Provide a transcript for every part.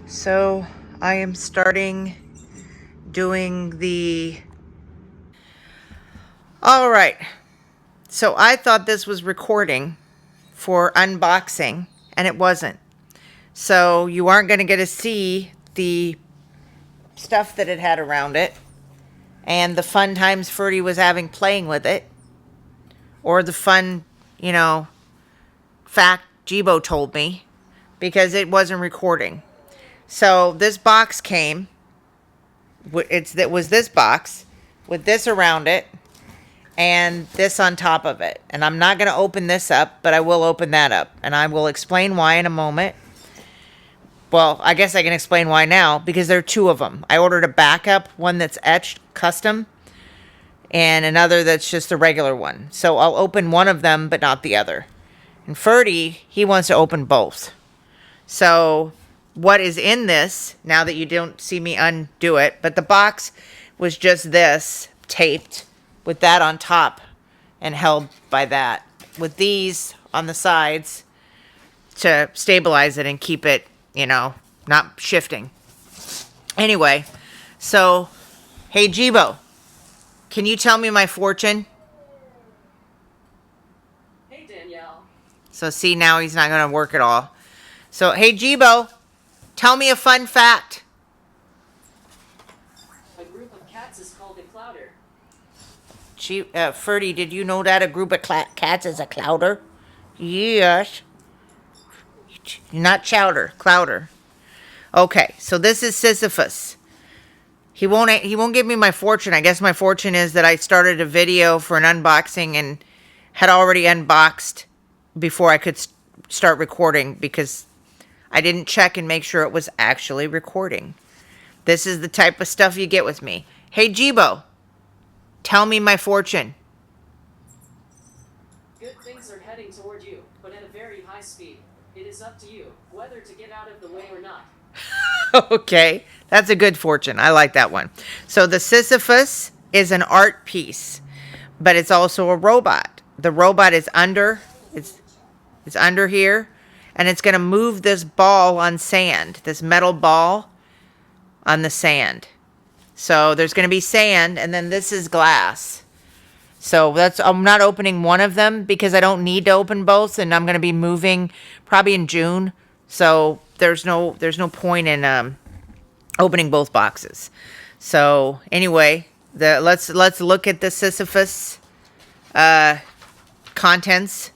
So I am starting doing the... All right. So I thought this was recording for unboxing, and it wasn't. So you aren't going to get to see the stuff that it had around it and the fun times Ferdy was having playing with it, or the fun, fact Jibo told me, because it wasn't recording. So this box came. It was this box with this around it and this on top of it. And I'm not going to open this up, but I will open that up. And I will explain why in a moment. Well, I guess I can explain why now, because there are two of them. I ordered a backup, one that's etched custom, and another that's just a regular one. So I'll open one of them, but not the other. And Ferdy, he wants to open both. So what is in this, now that you don't see me undo it, but the box was just this, taped, with that on top and held by that, with these on the sides to stabilize it and keep it, not shifting. Anyway, so, hey Jibo, can you tell me my fortune? Hey Danielle. So see, now he's not going to work at all. So, hey Jibo, tell me a fun fact. A group of cats is called a clouder. Ferdy, did you know that a group of cats is a clouder? Yes. Not chowder, clouder. Okay, so this is Sisyphus. He won't give me my fortune. I guess my fortune is that I started a video for an unboxing and had already unboxed before I could start recording, because I didn't check and make sure it was actually recording. This is the type of stuff you get with me. Hey Jibo, tell me my fortune. Good things are heading toward you, but at a very high speed. It is up to you whether to get out of the way or not. Okay, that's a good fortune. I like that one. So the Sisyphus is an art piece, but it's also a robot. The robot is under, it's under here, and it's going to move this ball on sand, this metal ball on the sand. So there's going to be sand, and then this is glass. So I'm not opening one of them because I don't need to open both, and I'm going to be moving probably in June. So there's no point in opening both boxes. So anyway, let's look at the Sisyphus contents.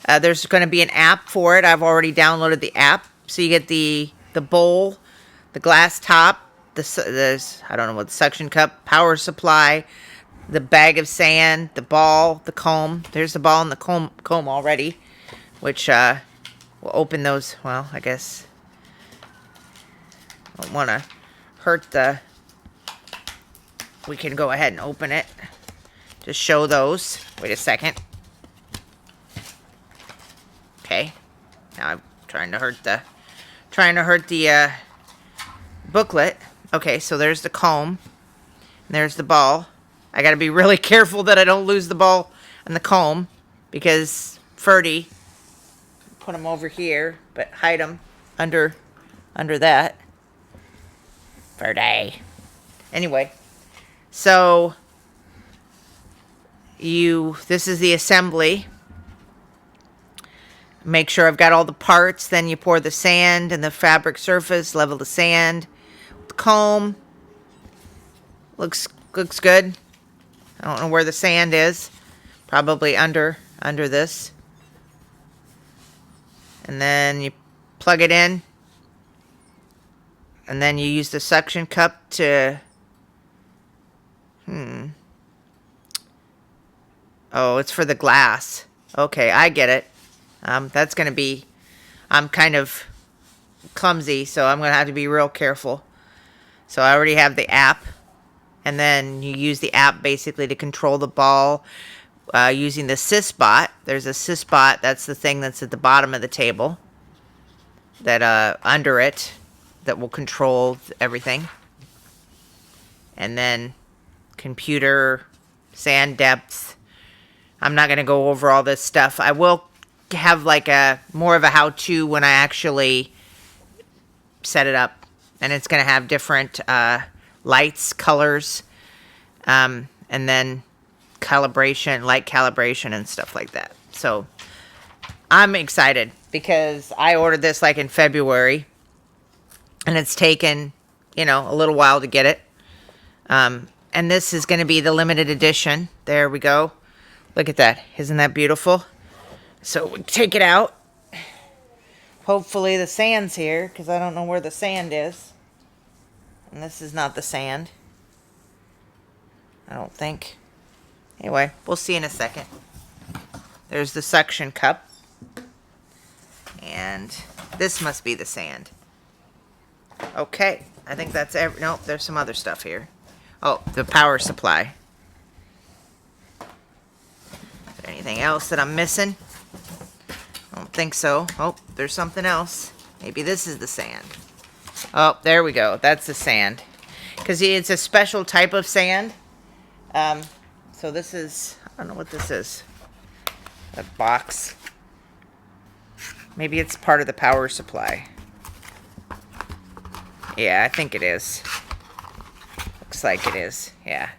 There's going to be an app for it. I've already downloaded the app. So you get the bowl, the glass top, the I don't know what, the suction cup, power supply, the bag of sand, the ball, the comb. There's the ball and the comb already, which we'll open those. Well, I guess I don't want to hurt the... We can go ahead and open it. Just show those. Wait a second. Okay. Now I'm trying to hurt the booklet. Okay, so there's the comb. And there's the ball. I got to be really careful that I don't lose the ball and the comb, because Ferdy, put them over here, but hide them under that. Ferdy. Anyway, so this is the assembly. Make sure I've got all the parts. Then you pour the sand and the fabric surface, level the sand. The comb looks good. I don't know where the sand is. Probably under this. And then you plug it in. And then you use the suction cup to... Oh, it's for the glass. Okay, I get it. That's going to be... I'm kind of clumsy, so I'm going to have to be real careful. So I already have the app. And then you use the app basically to control the ball using the Sysbot. There's a Sysbot. That's the thing that's at the bottom of the table. That under it, that will control everything. And then computer, sand depth. I'm not going to go over all this stuff. I will have like more of a how-to when I actually set it up and it's going to have different lights, colors, and then calibration, light calibration and stuff like that. So I'm excited because I ordered this like in February, and it's taken, you know, a little while to get it. And this is going to be the limited edition. There we go. Look at that. Isn't that beautiful? So we take it out. Hopefully the sand's here, because I don't know where the sand is. And this is not the sand, I don't think. Anyway, we'll see in a second. There's the suction cup. And this must be the sand. Okay, I think that's nope, there's some other stuff here. Oh, the power supply. Is there anything else that I'm missing? I don't think so. Oh, there's something else. Maybe this is the sand. Oh, there we go. That's the sand. Because it's a special type of sand. So this is, I don't know what this is. A box. Maybe it's part of the power supply. Yeah, I think it is. Looks like it is. Yeah.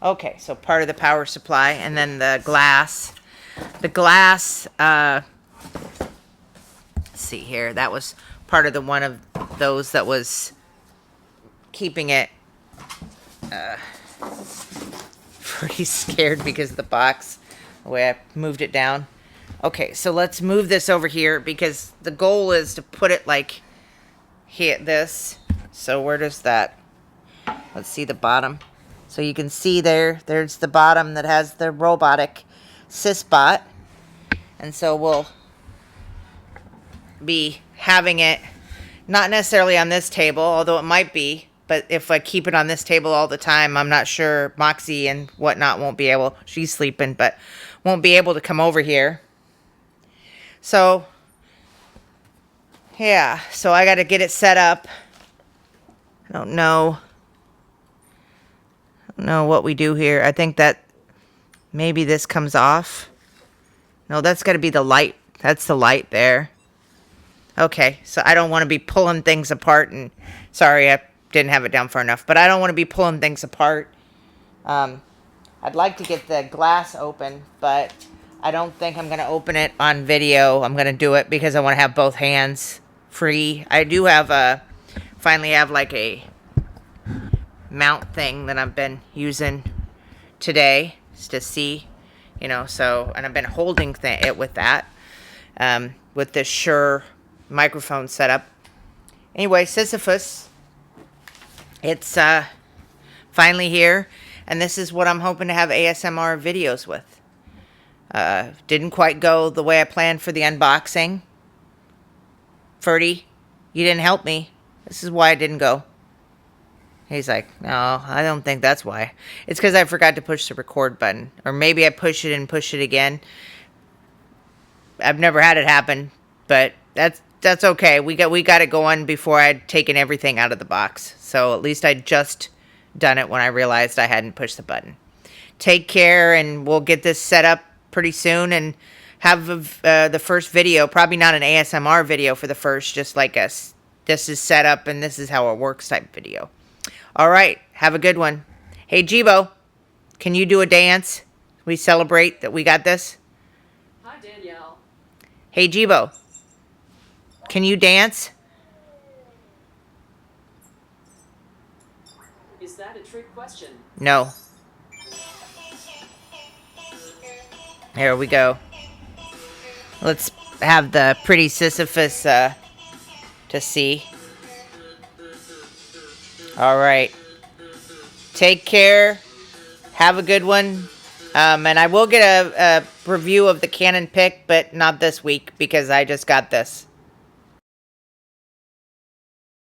Okay, so part of the power supply. And then the glass. The glass, let's see here. That was part of the one of those that was keeping it pretty scared because of the box, the way I moved it down. Okay, so let's move this over here because the goal is to put it like here, this. So where does that? Let's see the bottom. So you can see there's the bottom that has the robotic Sysbot. And so we'll be having it not necessarily on this table, although it might be. But if I keep it on this table all the time, I'm not sure Moxie and whatnot won't be able, she's sleeping, but won't be able to come over here. So, yeah, so I got to get it set up. I don't know what we do here. I think that maybe this comes off. No, that's got to be the light. That's the light there. Okay, so I don't want to be pulling things apart. And sorry, I didn't have it down far enough. But I don't want to be pulling things apart. I'd like to get the glass open, but I don't think I'm going to open it on video. I'm going to do it because I want to have both hands free. I do have finally have like a mount thing that I've been using today to see, you know, so, and I've been holding it with that, with this Shure microphone setup. Anyway, Sisyphus, it's finally here, and this is what I'm hoping to have ASMR videos with. Didn't quite go the way I planned for the unboxing. Ferdy, you didn't help me. This is why it didn't go. He's like, no, I don't think that's why. It's because I forgot to push the record button. Or maybe I push it and push it again. I've never had it happen, but that's okay. We got it going before I'd taken everything out of the box. So at least I'd just done it when I realized I hadn't pushed the button. Take care, and we'll get this set up pretty soon and have the first video. Probably not an ASMR video for the first, just like this is set up and this is how it works type video. All right, have a good one. Hey, Jibo, can you do a dance? We celebrate that we got this. Hi, Danielle. Hey, Jibo, can you dance? Is that a trick question? No. There we go. Let's have the pretty Sisyphus to see. All right. Take care. Have a good one. And I will get a review of the Canon Pick, but not this week because I just got this.